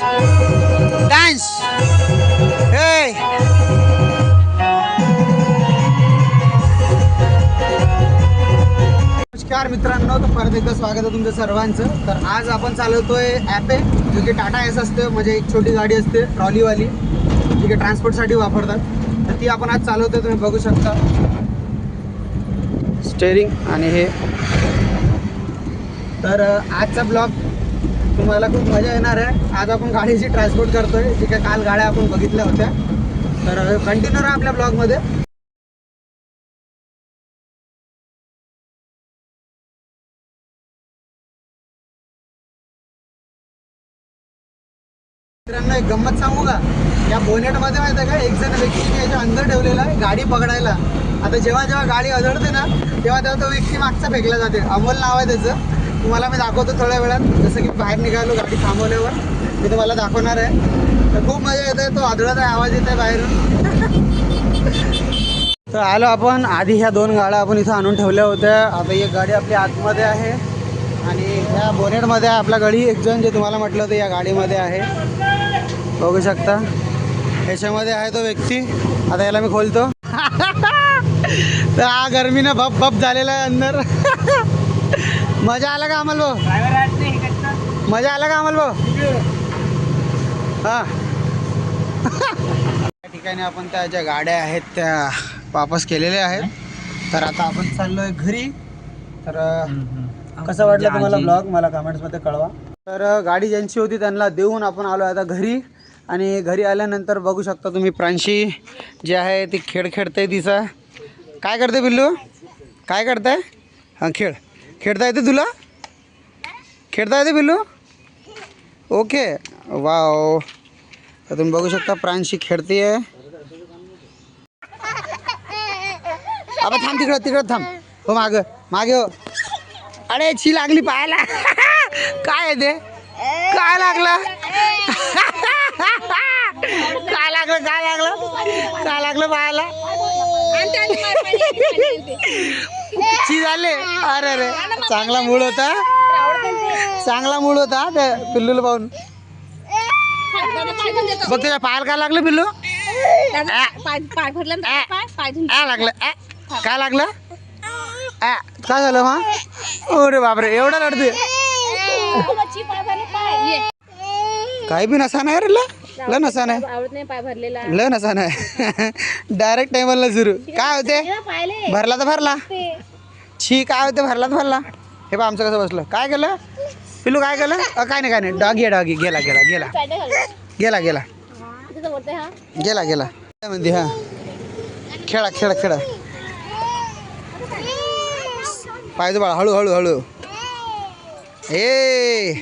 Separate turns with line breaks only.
Dance हे नमस्कार मित्रांनो, तर परत एकदा स्वागत आहे तुमचं सर्वांचं. तर आज आपण चालवतोय ॲपे, जो की टाटा एस असते, म्हणजे एक छोटी गाडी असते ट्रॉलीवाली, जी की ट्रान्सपोर्टसाठी वापरतात. तर ती आपण आज चालवतोय, तुम्ही बघू शकता स्टेअरिंग आणि हे. तर आजचा ब्लॉग तुम्हाला खूप मजा येणार आहे. आज आपण गाडीची ट्रान्सपोर्ट करतोय, जी काय काल गाड्या आपण बघितल्या होत्या. तर कंटिन्यू राहा आपल्या ब्लॉगमध्ये. मित्रांनो, एक गंमत सांगू का? या बोनेटमध्ये माहिती आहे का, एक जण व्यक्तीने याच्या अंदर ठेवलेला आहे गाडी पकडायला. आता जेव्हा जेव्हा गाडी अडळते ना, तेव्हा तेव्हा तो व्यक्ती मागचा फेकला जाते. अमोल नाव आहे त्याचं. तुम्हाला मी दाखवतो थोड्या वेळात. जसं की बाहेर निघालो गाडी थांबवल्यावर मी तुम्हाला दाखवणार आहे. तर खूप मजा येते. तो आदळत आहे, आवाज येत आहे बाहेरून. तर आलो आपण. आधी ह्या दोन गाड्या आपण इथं आणून ठेवल्या होत्या. आता एक गाडी आपली आतमध्ये आहे आणि ह्या बोनेटमध्ये आहे आपला गाडी. एक जण जे तुम्हाला म्हटलं होतं या गाडीमध्ये आहे, बघू शकता. याच्यामध्ये आहे तो व्यक्ती. आता याला मी खोलतो. तर हा गरमीनं भप भप झालेला आहे अंदर. मजा आला का अमल भाऊ? मजा आला का अमल भाऊ? हां. त्या ठिकाणी आपण त्या ज्या गाड्या आहेत त्या वापस केलेल्या आहेत. तर आता आपण चाललोय घरी. तर कसं वाटलं तुम्हाला ब्लॉग, मला कमेंट्समध्ये कळवा. तर गाडी ज्यांची होती त्यांना देऊन आपण आलो आता घरी. आणि घरी आल्यानंतर बघू शकता तुम्ही, प्रांशी जी आहे ती खेळते. तिचा काय करते बिल्लू? काय करताय? हां, खेळता येते तुला? खेळता येते बिल्लू? Okay, wow. तर तुम्ही बघू शकता प्रांशी खेळते आहे. अबे थांब, तिकडं थांब. हो मागे हो. अरे ची लागली पायाला. काय आहे ते? काय लागलं? काय लागलं पायाला? ची झाले. अरे चांगला मूड होता त्या पिल्लूला पाहून. बघ त्याच्या पायाला काय लागलं पिल्लू? लागलं. काय लागलं? काय झालं मग? अरे बापरे, एवढा रडते. काही बी नसा नाही रे. ल नसा नाही, ल नसा नाही. डायरेक्ट टेबलला सुरू. काय होते? भरला तर भरला. छी, काय होते? भरला तर भरला. हे बा आमचं कसं बसलं. काय केलं पिल्लू? काय केलं? काय नाही. डॉगी गेला. म्हणते हा, खेळा. पाहिजे बाळा, हळू. ए